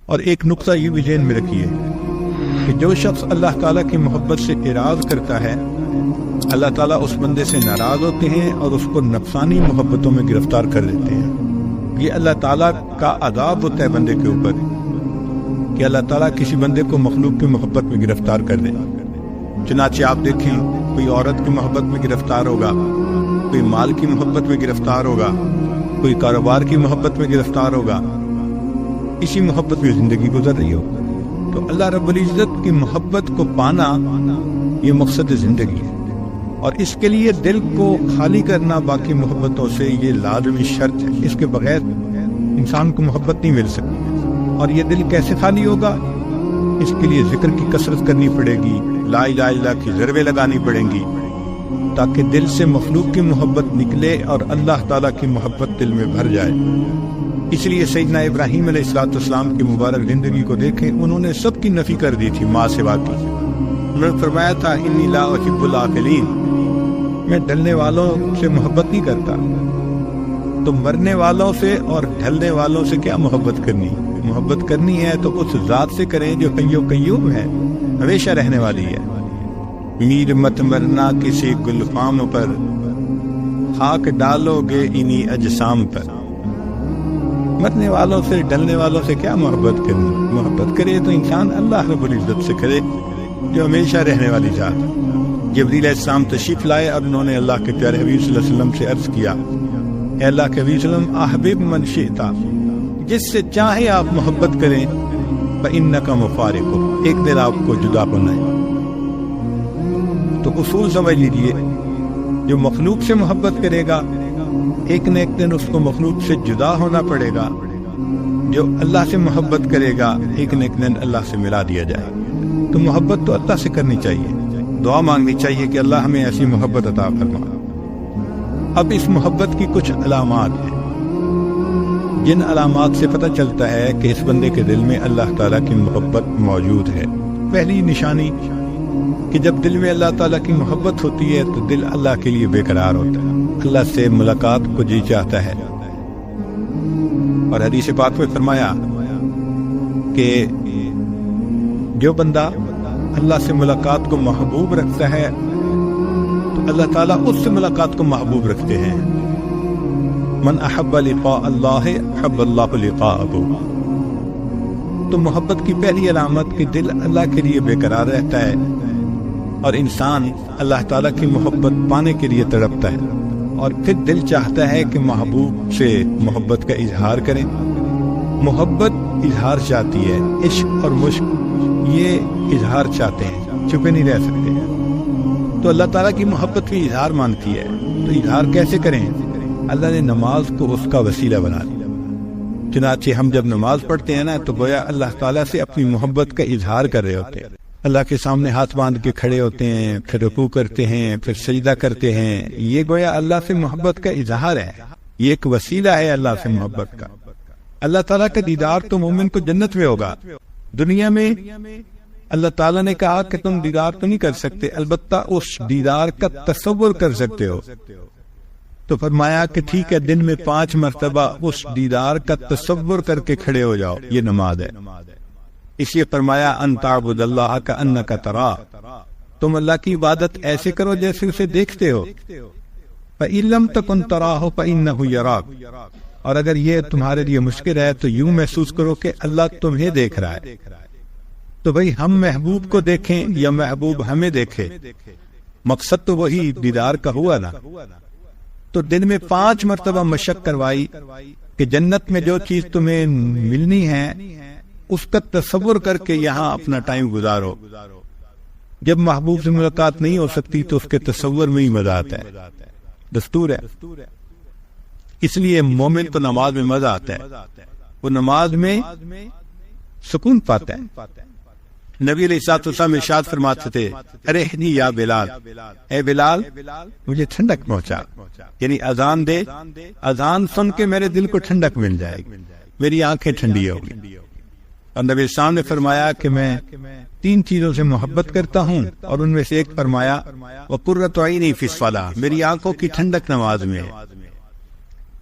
اور ایک نقطہ یہ بھی ذہن میں رکھیے کہ جو شخص اللہ تعالیٰ کی محبت سے اعراض کرتا ہے، اللہ تعالیٰ اس بندے سے ناراض ہوتے ہیں اور اس کو نفسانی محبتوں میں گرفتار کر دیتے ہیں۔ یہ اللہ تعالیٰ کا عذاب ہوتا ہے بندے کے اوپر کہ اللہ تعالیٰ کسی بندے کو مخلوق کی محبت میں گرفتار کر دے۔ چنانچہ آپ دیکھیں، کوئی عورت کی محبت میں گرفتار ہوگا، کوئی مال کی محبت میں گرفتار ہوگا، کوئی کاروبار کی محبت میں گرفتار ہوگا، اسی محبت میں زندگی گزر رہی ہو۔ تو اللہ رب العزت کی محبت کو پانا یہ مقصد زندگی ہے، اور اس کے لیے دل کو خالی کرنا باقی محبتوں سے یہ لازمی شرط ہے۔ اس کے بغیر انسان کو محبت نہیں مل سکتی۔ اور یہ دل کیسے خالی ہوگا؟ اس کے لیے ذکر کی کثرت کرنی پڑے گی، لا الہ الا اللہ کی ضربیں لگانی پڑیں گی، تاکہ دل سے مخلوق کی محبت نکلے اور اللہ تعالیٰ کی محبت دل میں بھر جائے۔ اس لیے سیدنا ابراہیم علیہ السلام کی مبارک زندگی کو دیکھیں، انہوں نے سب کی نفی کر دی تھی ماں سوا کی۔ انہوں نے فرمایا تھا انی لا احب العاقلین، میں ڈھلنے والوں سے محبت نہیں کرتا۔ تو مرنے والوں سے اور ڈھلنے والوں سے کیا محبت کرنی؟ محبت کرنی ہے تو اس ذات سے کریں جو حی و قیوم ہے، ہمیشہ رہنے والی ہے۔ میر مت مرنا کسی گلفام پر، خاک ڈالو گے انہی اجسام پر۔ مرنے والوں سے ڈلنے والوں سے کیا محبت کرنی؟ محبت کرے تو انسان اللہ رب العزت سے کرے جو ہمیشہ رہنے والی ذات ہے۔ جبریل علیہ السلام تشریف لائے اور انہوں نے اللہ کے پیارے حبیب صلی اللہ علیہ وسلم سے عرض کیا، اے اللہ کے حبیب صلی اللہ علیہ وسلم، احبب من شئتا، جس سے چاہے آپ محبت کریں، فإنک مفارق، ایک دن آپ کو جدا ہونا ہے۔ تو اصول سمجھ لیجئے، جو مخلوق سے محبت کرے گا ایک نہ ایک دن اس کو مخلوق سے جدا ہونا پڑے گا، جو اللہ سے محبت کرے گا ایک نہ ایک دن اللہ سے ملا دیا جائے۔ تو محبت تو اللہ سے کرنی چاہیے، دعا مانگنی چاہیے کہ اللہ ہمیں ایسی محبت عطا فرما۔ اب اس محبت کی کچھ علامات ہیں، جن علامات سے پتہ چلتا ہے کہ اس بندے کے دل میں اللہ تعالیٰ کی محبت موجود ہے۔ پہلی نشانی کہ جب دل میں اللہ تعالیٰ کی محبت ہوتی ہے تو دل اللہ کے لیے بے قرار ہوتا ہے، اللہ سے ملاقات کو جی چاہتا ہے۔ اور حدیث پاک میں فرمایا کہ جو بندہ اللہ سے ملاقات کو محبوب رکھتا ہے تو اللہ تعالیٰ اس سے ملاقات کو محبوب رکھتے ہیں۔ من احب لقاء اللہ احب اللہ لقاءہ۔ تو محبت کی پہلی علامت کہ دل اللہ کے لیے بے قرار رہتا ہے، اور انسان اللہ تعالیٰ کی محبت پانے کے لیے تڑپتا ہے، اور پھر دل چاہتا ہے کہ محبوب سے محبت کا اظہار کریں۔ محبت اظہار چاہتی ہے، عشق اور مشق یہ اظہار چاہتے ہیں، چھپے نہیں رہ سکتے۔ تو اللہ تعالیٰ کی محبت بھی اظہار مانگتی ہے، تو اظہار کیسے کریں؟ اللہ نے نماز کو اس کا وسیلہ بنا دیا۔ چنانچہ ہم جب نماز پڑھتے ہیں نا تو گویا اللہ تعالیٰ سے اپنی محبت کا اظہار کر رہے ہوتے ہیں، اللہ کے سامنے ہاتھ باندھ کے کھڑے ہوتے ہیں، پھر رکوع کرتے ہیں، پھر سجدہ کرتے ہیں۔ یہ گویا اللہ سے محبت کا اظہار ہے، یہ ایک وسیلہ ہے اللہ سے محبت کا۔ اللہ تعالیٰ کا دیدار تو مومن کو جنت میں ہوگا۔ دنیا میں اللہ تعالیٰ نے کہا کہ تم دیدار تو نہیں کر سکتے، البتہ اس دیدار کا تصور کر سکتے ہو۔ تو فرمایا کہ ٹھیک ہے، دن میں 5 مرتبہ اس دیدار کا تصور کر کے کھڑے ہو جاؤ، یہ نماز ہے۔ اس لیے فرمایا ان تعبد اللہ کأنک تراہ، تم اللہ کی عبادت ایسے کرو جیسے اسے دیکھتے ہو۔ فإن لم تکن تراہ فإنہ یراک، اور اگر یہ تمہارے لیے مشکل ہے تو یوں محسوس کرو کہ اللہ تمہیں دیکھ رہا ہے۔ تو بھئی ہم محبوب کو دیکھیں یا محبوب ہمیں دیکھے، مقصد تو وہی دیدار کا ہوا نا۔ تو دن میں 5 مرتبہ مشق کروائی کہ جنت میں جو چیز تمہیں ملنی ہے اس کا تصور کر کے یہاں اپنا ٹائم گزارو۔ جب محبوب سے ملاقات نہیں ہو سکتی تو اس کے تصور میں ہی مزہ آتا ہے، دستور ہے۔ اس لیے مومن تو نماز میں مزہ آتا ہے، وہ نماز میں سکون پاتا ہے۔ نبی علیہ الصلوۃ والسلام ارشاد فرماتے تھے، ارحنی یا بلال، اے بلال مجھے ٹھنڈک پہنچا، یعنی اذان دے، اذان سن کے میرے دل کو ٹھنڈک مل جائے گی، میری آنکھیں ٹھنڈی ہوگی۔ اور نبی السلام نے فرمایا کہ میں 3 چیزوں سے محبت کرتا ہوں، اور ان میں سے ایک فرمایا وقرۃ عینی فی الصلاۃ، میری آنکھوں کی ٹھنڈک نماز میں ہے۔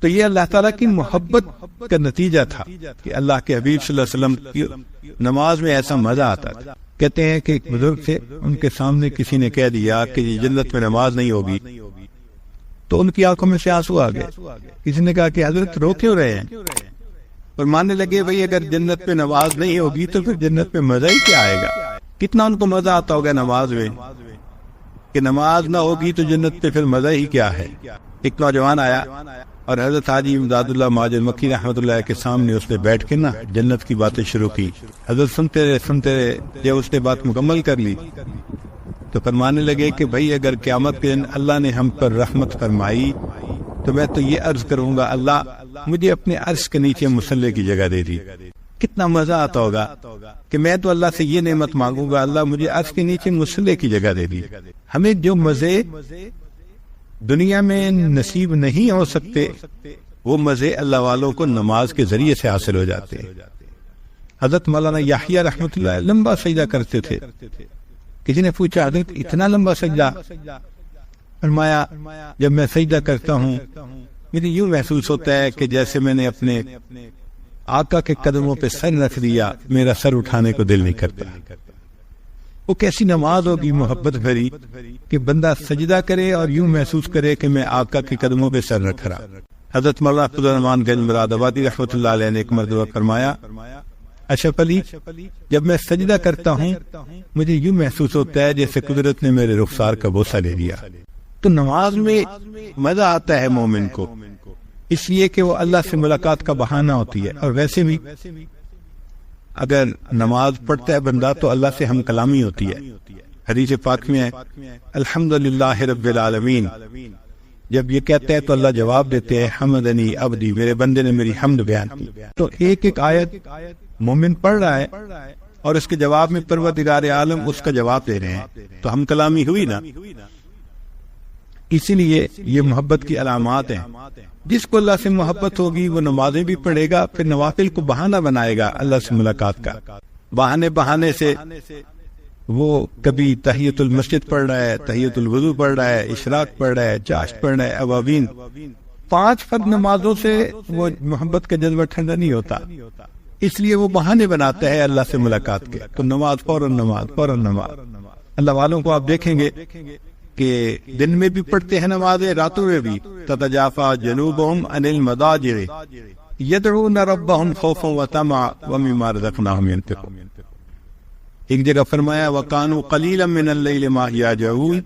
تو یہ اللہ تعالیٰ کی محبت کا نتیجہ تھا کہ اللہ کے حبیب صلی اللہ علیہ وسلم کی نماز میں ایسا مزہ آتا تھا. کہتے ہیں کہ ایک بزرگ تھے، ان کے سامنے کسی نے کہہ دیا کہ یہ جنت میں نماز نہیں ہوگی، تو ان کی آنکھوں میں سے آنسو آ گئے. کسی نے کہا کہ حضرت رو کیوں رہے ہیں؟ اور ماننے لگے بھئی اگر جنت میں نماز نہیں ہوگی تو پھر جنت میں مزہ ہی کیا آئے گا. کتنا ان کو مزہ آتا ہوگا نماز میں، کہ نماز نہ ہوگی تو جنت پہ پھر مزہ ہی کیا ہے. ایک نوجوان آیا اور حضرت حاجی امداد اللہ مہاجر مکی رحمۃ اللہ کے سامنے اس نے بیٹھ کے نا جنت کی باتیں شروع کی. حضرت سنتے رہے جب اس نے بات مکمل کر لی تو فرمانے لگے کہ بھائی اگر قیامت کے دن اللہ نے ہم پر رحمت فرمائی تو میں تو یہ عرض کروں گا اللہ مجھے اپنے عرش کے نیچے مصلی کی جگہ دے دی. کتنا مزہ آتا ہوگا کہ میں تو اللہ سے یہ نعمت مانگوں گا اللہ مجھے عرش کے نیچے مصلی کی جگہ دے دی. ہمیں جو مزے دنیا میں نصیب نہیں ہو سکتے وہ مزے اللہ والوں کو نماز کے ذریعے سے حاصل ہو جاتے ہیں. حضرت مولانا یحییٰ رحمۃ اللہ لمبا سجدہ کرتے تھے. کسی نے پوچھا حضرت اتنا لمبا سجدہ؟ فرمایا جب میں سجدہ کرتا ہوں مجھے یوں محسوس ہوتا ہے کہ جیسے میں نے اپنے آقا کے قدموں پہ سر رکھ دیا، میرا سر اٹھانے کو دل نہیں کرتا. وہ کیسی نماز ہوگی محبت بھری کہ بندہ سجدہ کرے اور یوں محسوس کرے کہ میں آقا کے قدموں پہ سر رکھ رہا. حضرت مولانا عبد الرحمان گنج مراد آبادی رحمۃ اللہ علیہ نے ایک مرتبہ فرمایا اشرف علی جب میں سجدہ کرتا ہوں مجھے یوں محسوس ہوتا ہے جیسے قدرت نے میرے رخسار کا بوسہ لے لیا. تو نماز میں مزہ آتا ہے مومن کو، اس لیے کہ وہ اللہ سے ملاقات کا بہانہ ہوتی ہے. اور ویسے بھی اگر نماز پڑھتا ہے بندہ تو اللہ سے ہم کلامی ہوتی ہے. حدیث پاک میں ہے الحمدللہ رب العالمین، جب یہ کہتے ہیں تو اللہ جواب دیتے ہیں حمدنی عبدی، میرے بندے نے میری حمد بیان کی. تو ایک ایک آیت مومن پڑھ رہا ہے اور اس کے جواب میں پروردگار عالم اس کا جواب دے رہے ہیں، تو ہم کلامی ہوئی نا. اسی لیے یہ محبت کی علامات ہیں. جس کو اللہ سے محبت ہوگی وہ نمازیں بھی پڑھے گا، پھر نوافل کو بہانہ بنائے گا اللہ سے ملاقات کا. بہانے سے وہ کبھی تحیۃ المسجد پڑھ رہا ہے، تحیۃ الوضو پڑھ رہا ہے، اشراق پڑھ رہا ہے، چاشت پڑھ رہا ہے، اوابین. 5 فرض نمازوں سے وہ محبت کا جذبہ ٹھنڈا نہیں ہوتا، اس لیے وہ بہانے بناتا ہے اللہ سے ملاقات کے. تو نماز فوراً نماز. اللہ والوں کو آپ دیکھیں گے کہ دن میں بھی پڑھتے ہیں نمازیں، راتوں میں بھی. تتجافا جنوبہم عن المضاجع یدعون ربہم خوفا وطمعا ومما رزقناہم ینفقون. ایک جگہ فرمایا وَكَانُوا قَلِيلًا مِّنَ اللَّيْلِ مَا يَهْجَعُونَ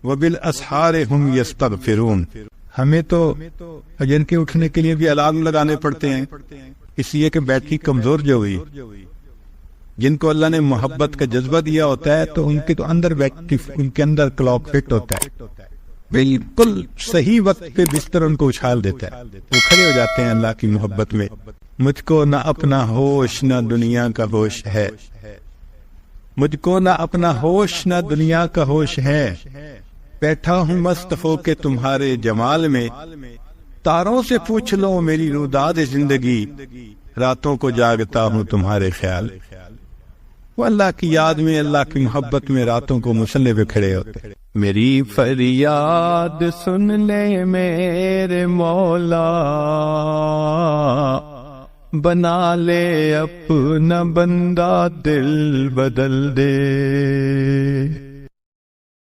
وَبِالْأَسْحَارِ هُمْ يَسْتَغْفِرُونَ. ہمیں تو فجر کے اٹھنے کے لیے بھی الارم لگانے پڑتے ہیں، اس لیے کہ بیٹری کمزور جو ہوئی. جن کو اللہ نے محبت کا جذبہ دیا ہوتا ہے تو ان کے تو اندر بیٹری، ان کے اندر کلاک فٹ ہوتا ہے، بالکل صحیح وقت پہ بستر ان کو اچھال دیتا ہے، وہ کھڑے ہو جاتے ہیں اللہ کی محبت میں. مجھ کو نہ اپنا ہوش نہ دنیا کا ہوش ہے، مجھ کو نہ اپنا ہوش نہ دنیا کا ہوش ہے، بیٹھا ہوں مست ہو کے تمہارے جمال میں، تاروں سے پوچھ لو میری روداد زندگی، راتوں کو جاگتا ہوں تمہارے خیال. وہ اللہ کی یاد میں، اللہ کی محبت میں راتوں کو مصلی پہ کھڑے ہوتے. میری فریاد سن لے میرے مولا، بنا لے اپنا بندہ دل بدل دے.